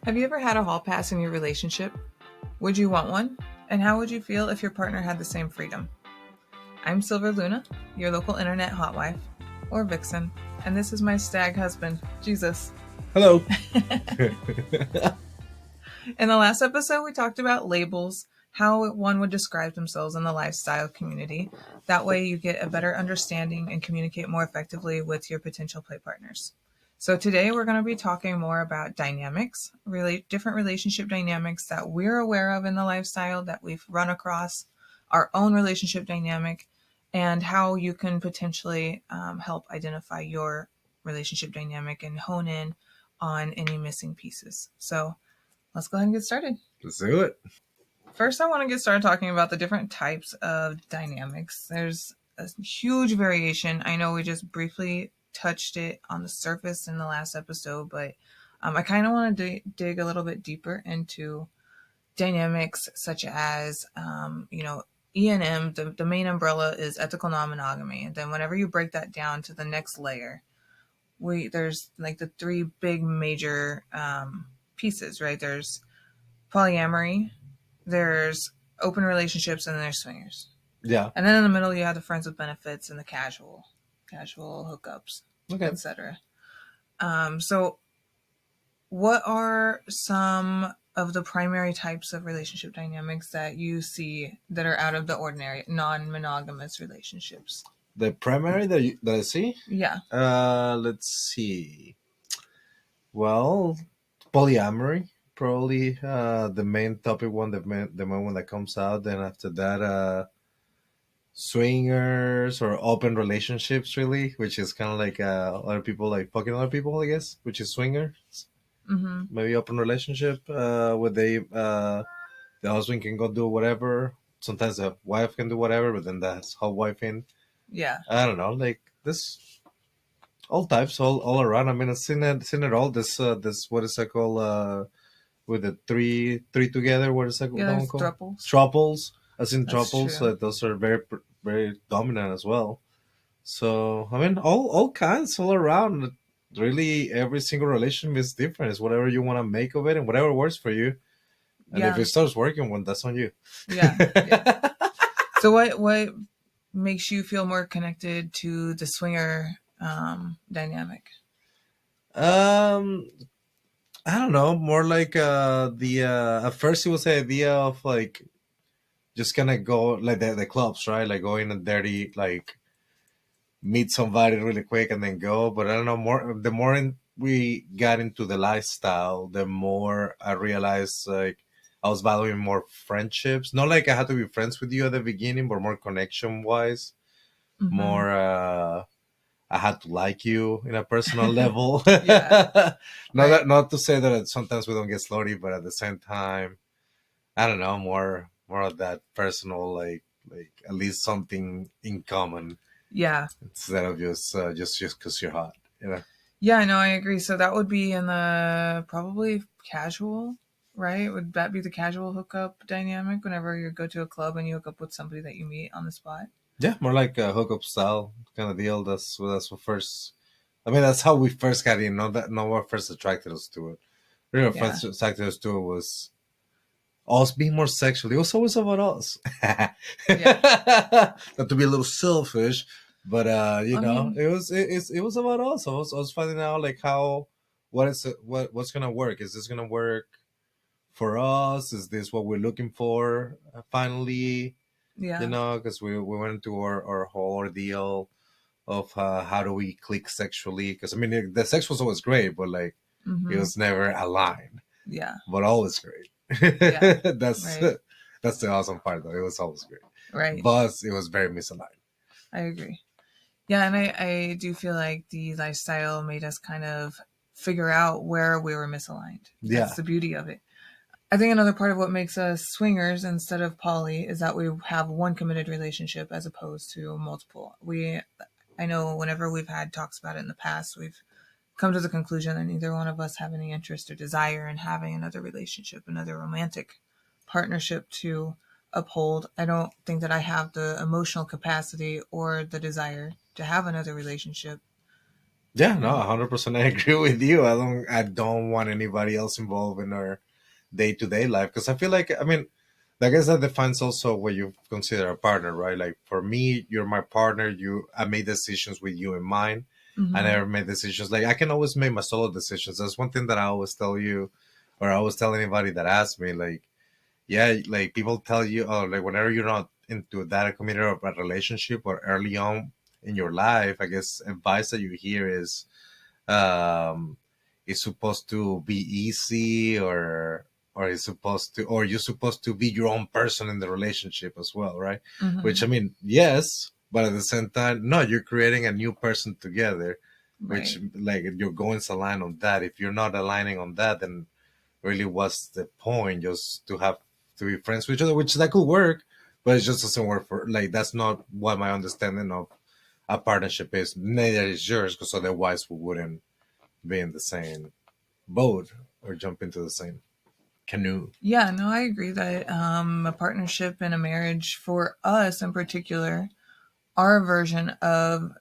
Have you ever had a hall pass in your relationship? Would you want one? And how would you feel if your partner had the same freedom? I'm Silver Luna, your local internet hotwife, or vixen, and this is my stag husband, Jesus. Hello. In the last episode, we talked about labels, how one would describe themselves in the lifestyle community. That way, you get a better understanding and communicate more effectively with your potential play partners. So today we're going to be talking more about dynamics, different relationship dynamics that we're aware of in the lifestyle that we've run across, our own relationship dynamic, and how you can potentially help identify your relationship dynamic and hone in on any missing pieces. So let's go ahead and get started. Let's do it. First, I want to get started talking about the different types of dynamics. There's a huge variation. I know we just briefly touched it on the surface in the last episode, but I kind of want to dig a little bit deeper into dynamics such as, E&M, the main umbrella is ethical non-monogamy. And then whenever you break that down to the next layer, there's like the three big major pieces, right? There's polyamory, there's open relationships, and there's swingers. Yeah. And then in the middle, you have the friends with benefits and the casual hookups, Okay. etc. So what are some of the primary types of relationship dynamics that you see that are out of the ordinary, non-monogamous relationships? The primary that I see? Yeah. Let's see. Well, polyamory, probably the main topic one, the main one that comes out. Then after that, swingers or open relationships, really, which is kind of like other people like fucking other people, I guess, which is swingers. Mm-hmm. Maybe open relationship where the husband can go do whatever. Sometimes the wife can do whatever, but then that's hot wifing. Yeah. I don't know, like this, all types, all around. I mean, I've seen it all. This what is that called? With the three together. What is that Yeah, that one there's called? thruples. Thruples. I've seen That's thruples. true. Those are very dominant as well. So I mean, all kinds, all around. Really, every single relationship is different. It's whatever you want to make of it, and whatever works for you. And if Yeah. it starts working, well, that's on you. Yeah. Yeah. So what makes you feel more connected to the swinger dynamic? um, I don't know. More like the at first it was the idea of like just gonna go like the clubs, right? Like going and dirty, like meet somebody really quick and then go. But I don't know. The more we got into the lifestyle, the more I realized like I was valuing more friendships. Not like I had to be friends with you at the beginning, but more connection wise. Mm-hmm. More I had to like you in a personal level. Yeah. Right. Not to say that sometimes we don't get slutty, but at the same time, I don't know, more of that personal, like at least something in common Yeah. instead of just because you're hot, you know. Yeah, no, I agree. So that would be in the probably casual, right? Would that be the casual hookup dynamic whenever you go to a club and you hook up with somebody that you meet on the spot? Yeah, more like a hookup style kind of deal. That's what first. I mean, that's how we first got in. Not what first attracted us to it. Really, what Yeah. first attracted us to it was us being more sexual. It was always about us. Not to be a little selfish, but I mean, it was about us. I was finding out like how what's gonna work. Is this gonna work for us? Is this what we're looking for? Finally, yeah. because we went through our whole ordeal of how do we click sexually. Because I mean, the sex was always great, but like it Mm-hmm. was never aligned. Yeah. But always great. Yeah. that's Right. that's the awesome part, though. It was always great, Right. but it was very misaligned. I agree. Yeah, and I do feel like the lifestyle made us kind of figure out where we were misaligned. Yeah, That's the beauty of it. I think another part of what makes us swingers instead of poly is that we have one committed relationship as opposed to multiple. I know whenever we've had talks about it in the past, we've come to the conclusion that neither one of us have any interest or desire in having another relationship, another romantic partnership to uphold. I don't think that I have the emotional capacity or the desire to have another relationship Yeah, no, 100%. I agree with you. I don't want anybody else involved in our day to day life because I feel like, I mean, I guess that defines also what you consider a partner, right? Like for me, you're my partner. I made decisions with you in mind. I Mm-hmm. never made decisions like I can always make my solo decisions. That's one thing that I always tell you, or I always tell anybody that asks me, like, yeah, like people tell you, oh, like whenever you're not into that committed of a relationship or early on in your life, I guess advice that you hear is um it's supposed to be easy or it's supposed to or you're supposed to be your own person in the relationship as well, right? Which I Mm-hmm. mean, yes, but at the same time, no, you're creating a new person together, which Right. like you're going to align on that. If you're not aligning on that, then really what's the point just to have to be friends with each other, which that could work, but it just doesn't work for like that's not what my understanding of a partnership is. Neither is yours, because otherwise we wouldn't be in the same boat or jump into the same canoe. Yeah, no, I agree that a partnership and a marriage for us in particular, our version of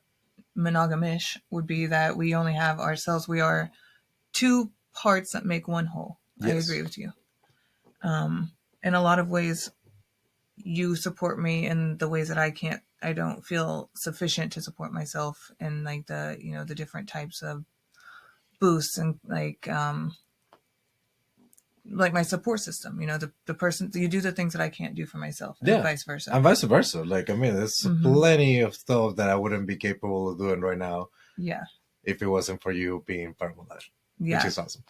monogamish would be that we only have ourselves. We are two parts that make one whole. I agree Yes. with you. In a lot of ways, you support me in the ways that I don't feel sufficient to support myself in like the different types of boosts and like my support system, the person you do the things that I can't do for myself and Yeah. vice versa. And vice versa. Like, I mean, there's Hmm. plenty of stuff that I wouldn't be capable of doing right now Yeah. if it wasn't for you being part of my life, which Yeah. is awesome.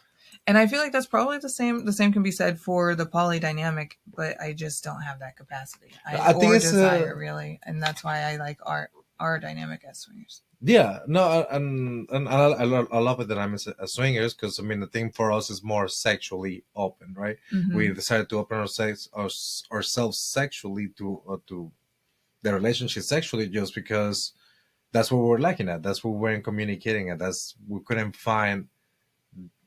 And I feel like that's probably the same can be said for the poly dynamic, but I just don't have that capacity I think or it's desire really, and that's why I like our dynamic as swingers. yeah, no, and I love it that I'm a swingers because I mean the thing for us is more sexually open, right? We Hmm. decided to open ourselves sexually to the relationship sexually just because that's what we were lacking at. That's what we weren't communicating at. That's we couldn't find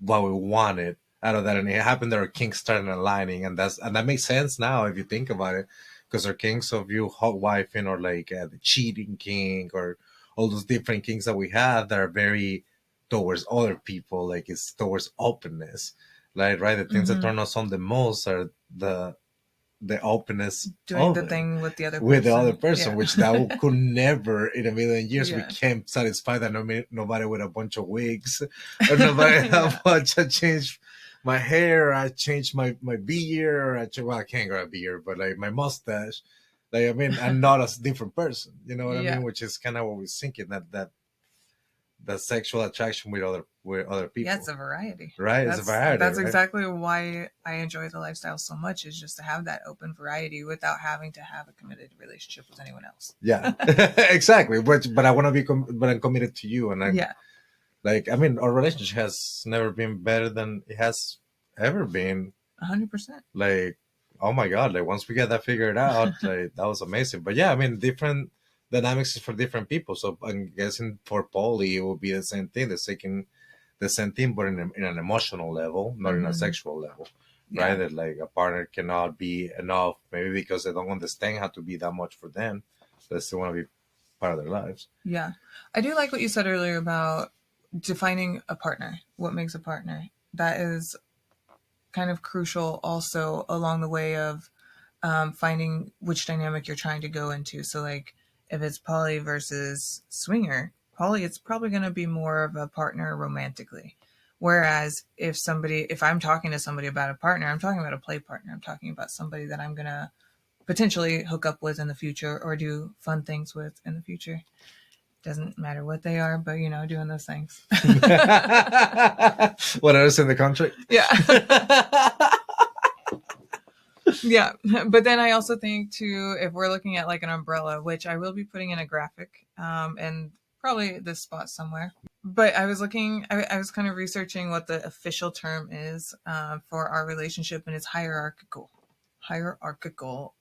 what we wanted out of that, and it happened that our kinks started aligning, and that makes sense now if you think about it, because our kinks of you hot wifing or like the cheating kink or all those different kinks that we have that are very towards other people, like it's towards openness, like right. The things that Hmm. turn us on the most are the openness Doing of the it thing with the other with the other person. person, Yeah. which that could never in a million years we Yeah. can't satisfy that nobody with a bunch of wigs or nobody a Yeah. bunch I changed my hair, I changed my beard, or well I can't grow a beard, but like my mustache. Like I mean I'm not a different person. You know what I Yeah. mean? Which is kind of what we're thinking that sexual attraction with other Yeah, it's people. a variety. Right? It's a variety, That's right? exactly why I enjoy the lifestyle so much, is just to have that open variety without having to have a committed relationship with anyone else. Yeah. Exactly. But I want to but I'm committed to you, and I'm Yeah, like, I mean, our relationship has never been better than it has ever been. 100%. Like, oh my God, like once we get that figured out, like that was amazing. But yeah, I mean, different dynamics is for different people. So I'm guessing for Polly, it will be the same thing. The same thing, but in an emotional level, not in a Hmm. sexual level, right? Yeah, That like a partner cannot be enough, maybe because they don't understand how to be that much for them. They still want to be part of their lives. yeah. I do like what you said earlier about defining a partner. What makes a partner? That is kind of crucial also along the way of finding which dynamic you're trying to go into. So, like, if it's poly versus swinger, poly, it's probably going to be more of a partner romantically. Whereas if I'm talking to somebody about a partner, I'm talking about a play partner. I'm talking about somebody that I'm going to potentially hook up with in the future or do fun things with in the future. Doesn't matter what they are, but doing those things. Whatever's in the contract. Yeah. Yeah, but then I also think too, if we're looking at like an umbrella, which I will be putting in a graphic, and probably this spot somewhere. But I was kind of researching what the official term is for our relationship, and it's hierarchical Hierarchical.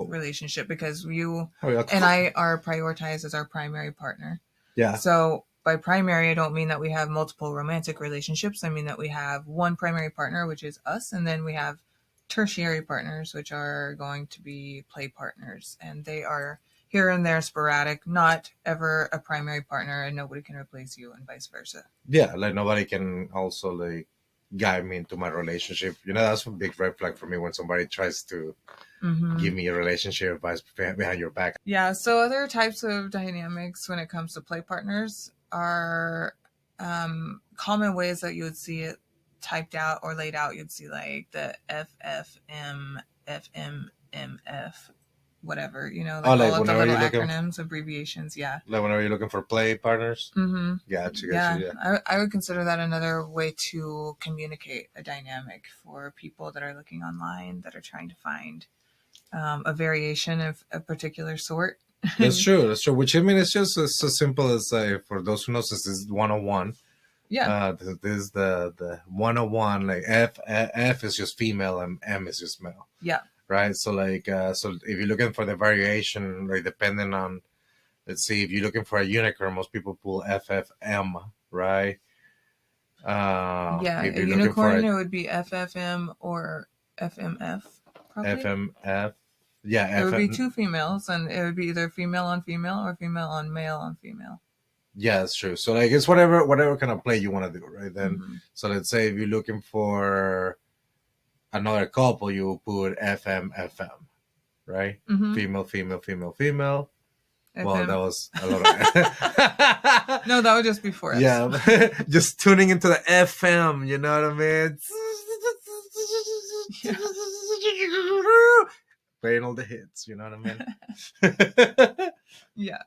relationship, because you and Hierarchical. I are prioritized as our primary partner. Yeah. So by primary, I don't mean that we have multiple romantic relationships. I mean that we have one primary partner, which is us, and then we have tertiary partners, which are going to be play partners, and they are here and there sporadic, not ever a primary partner, and nobody can replace you, and vice versa. Yeah, like nobody can also like guide me into my relationship. That's a big red flag for me when somebody tries to Mm-hmm. give me a relationship advice behind your back. Yeah, so other types of dynamics when it comes to play partners are common ways that you would see it typed out or laid out. You'd see like the FFM, FMMF, whatever, Oh, like all like of the whenever little you're looking, acronyms, abbreviations. Yeah. like whenever you're looking for play partners. Mm-hmm. Gotcha, Yeah, yeah. I would consider that another way to communicate a dynamic for people that are looking online that are trying to find a variation of a particular sort. That's true. That's true. Which I mean, it's just as so simple as for those who knows this is 101. Yeah. This is the 101. Like F is just female and M is just male. Yeah. Right. So like so if you're looking for the variation, like depending on, let's see, if you're looking for a unicorn, most people pull FFM, right? Yeah, If a you're looking for unicorn, it would be FFM or FMF, probably. FMF, yeah, It would be FM. two females, and it would be either female on female or female on male on female. Yeah, that's true. So like it's whatever kind of play you want to do, right? Then Mm-hmm. so let's say if you're looking for another couple, you put FM, right? Mm-hmm. Female, female, female, female. Well, FM. that was a lot of. No, that would just be for us. Yeah, just tuning into the FM. You know what I mean? Playing all the hits. You know what I mean? Yeah.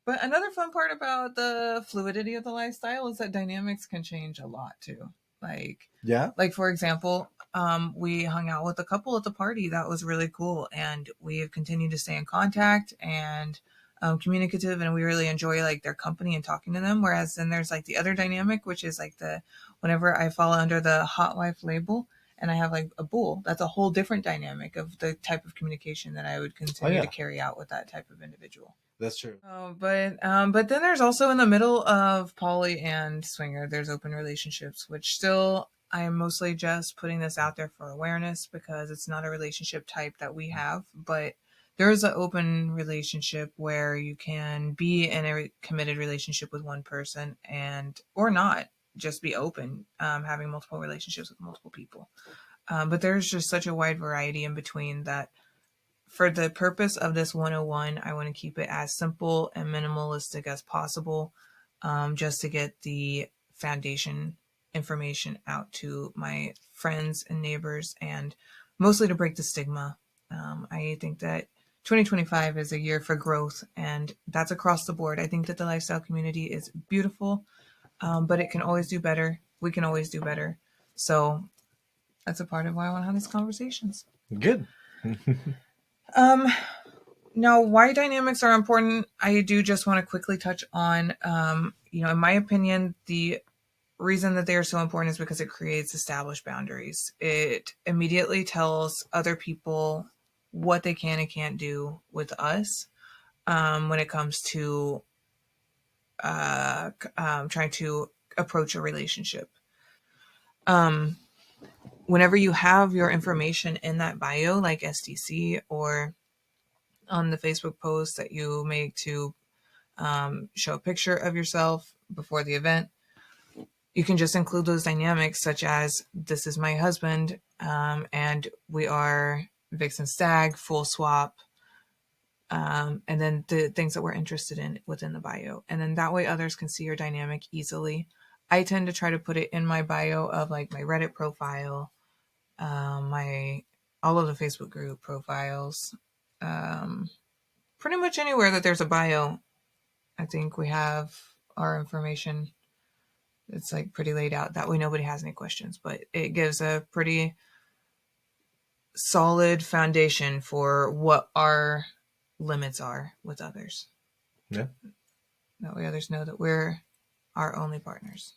But another fun part about the fluidity of the lifestyle is that dynamics can change a lot too. Yeah. Like for example, we hung out with a couple at the party that was really cool, and we have continued to stay in contact and communicative, and we really enjoy like their company and talking to them. Whereas then there's like the other dynamic, which is like whenever I fall under the hot wife label and I have like a bull, that's a whole different dynamic of the type of communication that I would continue to carry out with that type of individual. That's true. But then there's also in the middle of poly and swinger, there's open relationships, which still I am mostly just putting this out there for awareness because it's not a relationship type that we have. But there is an open relationship where you can be in a committed relationship with one person or not just be open, having multiple relationships with multiple people. But there's just such a wide variety in between that. For the purpose of this 101, I want to keep it as simple and minimalistic as possible, just to get the foundation information out to my friends and neighbors, and mostly to break the stigma. I think that 2025 is a year for growth, and that's across the board. I think that the lifestyle community is beautiful, but it can always do better. We can always do better. So that's a part of why I want to have these conversations. Good. Now, why dynamics are important, I do just want to quickly touch on, in my opinion, the reason that they are so important is because it creates established boundaries. It immediately tells other people what they can and can't do with us when it comes to trying to approach a relationship. Whenever you have your information in that bio, like STC or on the Facebook post that you make to show a picture of yourself before the event, you can just include those dynamics such as this is my husband and we are Vixen Stag, full swap, and then the things that we're interested in within the bio. And then that way others can see your dynamic easily. I tend to try to put it in my bio of like my Reddit profile, all of the Facebook group profiles, pretty much anywhere that there's a bio. I think we have our information. It's like pretty laid out. That way nobody has any questions, but it gives a pretty solid foundation for what our limits are with others. Yeah. That way others know that we're our only partners.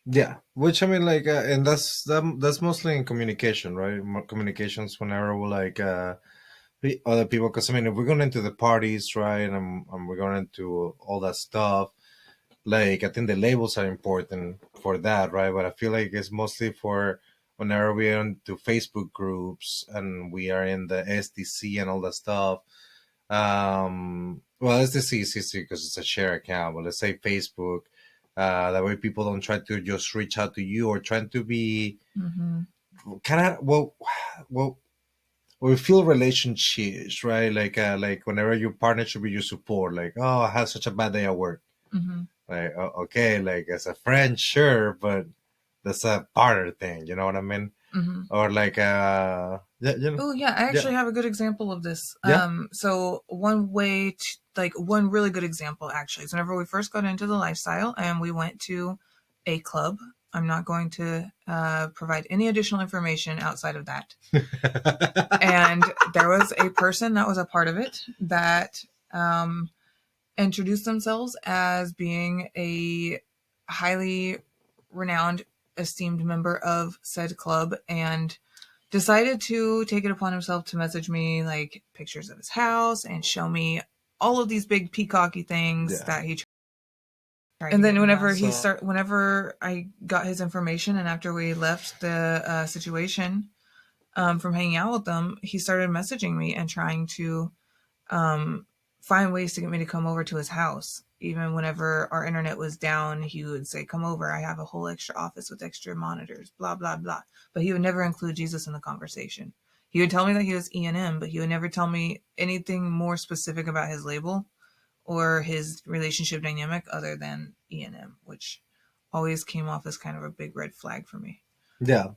Yeah, which I mean, like, and that's mostly in communication, right? Communications whenever we're like other people, because I mean, if we're going into the parties, right, and we're going into all that stuff, like I think the labels are important for that, right? But I feel like it's mostly for whenever we're into Facebook groups and we are in the SDC and all that stuff. Well, it's this easy because it's a share account. But let's say Facebook. That way, people don't try to just reach out to you or trying to be Mm-hmm. kind of well. We feel relationships, right? Like whenever your partner should be your support. Like, oh, I had such a bad day at work. Mm-hmm. Like, okay, like as a friend, sure, but that's a partner thing. You know what I mean? Mm-hmm. Or like, yeah, Oh yeah, I yeah, actually have a good example of this. yeah. So one way to, like, one really good example actually is whenever we first got into the lifestyle and we went to a club. I'm not going to provide any additional information outside of that. And there was a person that was a part of it that introduced themselves as being a highly renowned, esteemed member of said club and decided to take it upon himself to message me like pictures of his house and show me all of these big peacocky things Yeah. that he tried. And then So- whenever I got his information and after we left the situation from hanging out with them, he started messaging me and trying to find ways to get me to come over to his house. Even whenever our internet was down, he would say, "Come over. I have a whole extra office with extra monitors." Blah blah blah. But he would never include Jesus in the conversation. He would tell me that he was E&M, but he would never tell me anything more specific about his label or his relationship dynamic other than E&M, which always came off as kind of a big red flag for me. yeah.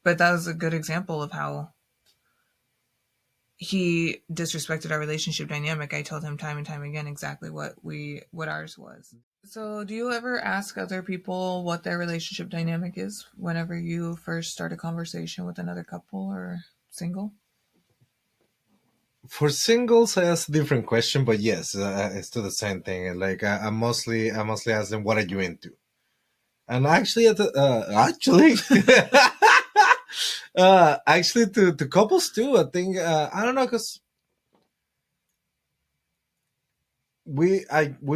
But that was a good example of how he disrespected our relationship dynamic. I told him time and time again exactly what ours was. So, do you ever ask other people what their relationship dynamic is whenever you first start a conversation with another couple or single? For singles, I ask a different question, but yes, it's still the same thing. Like I mostly ask them, "What are you into?" And actually, actually, to couples too. I think I don't know because we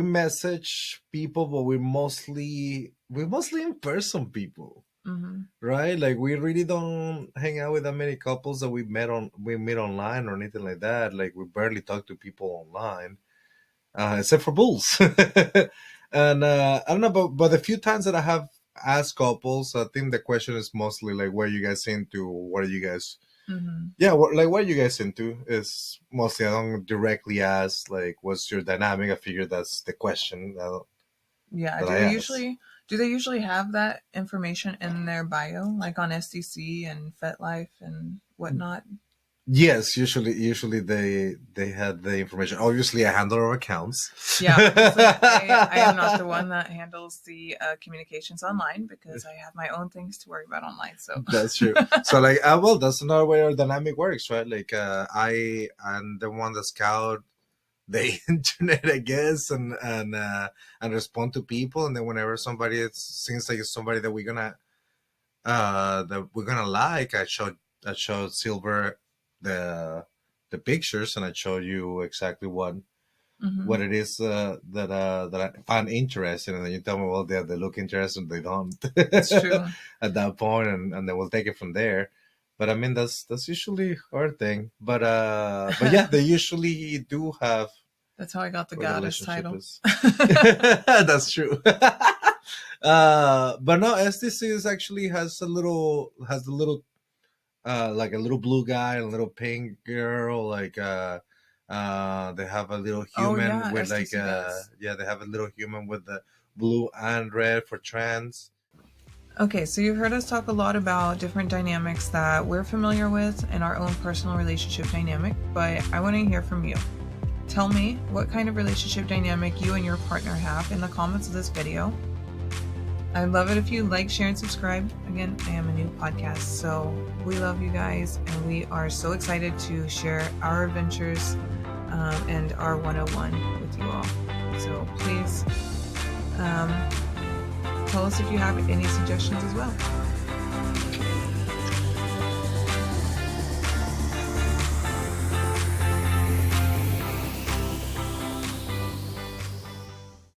message people, but we're mostly in person people, Mm-hmm. right? Like we really don't hang out with that many couples that we meet online or anything like that. Like we barely talk to people online, except for bulls. And I don't know, but the few times that I have asked couples, I think the question is mostly like, "What are you guys into? What are you guys?" Mm-hmm. Yeah, what are you guys into? Is mostly I don't directly ask like, "What's your dynamic?" I figure that's the question Yeah. that I ask. Do they usually have that information in their bio, like on SDC and FetLife and whatnot? Yes, usually they had the information. Obviously, I handle our accounts. Yeah, honestly, I am not the one that handles the communications online because I have my own things to worry about online. So That's true. So like, well, that's another way our dynamic works, right? Like, I'm the one that scout the internet, I guess, and respond to people, and then whenever somebody seems like it's somebody that we're gonna like, I showed Silver the the pictures, and I showed you exactly mm-hmm. what it is that I find interesting, and then you tell me, well, they look interesting, they don't. It's true. At that point, and then we'll take it from there. But I mean, that's usually our thing. But yeah, they usually do have That's how I got the what the goddess relationship title. is. That's true. But no, SDC is actually has a little like a little blue guy and a little pink girl, like they have a little Oh human yeah, with like STC does. yeah, they have a little human with the blue and red for trans. Okay, so you've heard us talk a lot about different dynamics that we're familiar with in our own personal relationship dynamic, but I want to hear from you. Tell me what kind of relationship dynamic you and your partner have in the comments of this video. I'd love it if you like, share, and subscribe. Again, I am a new podcast, so we love you guys, and we are so excited to share our adventures and our 101 with you all. So please tell us if you have any suggestions as well.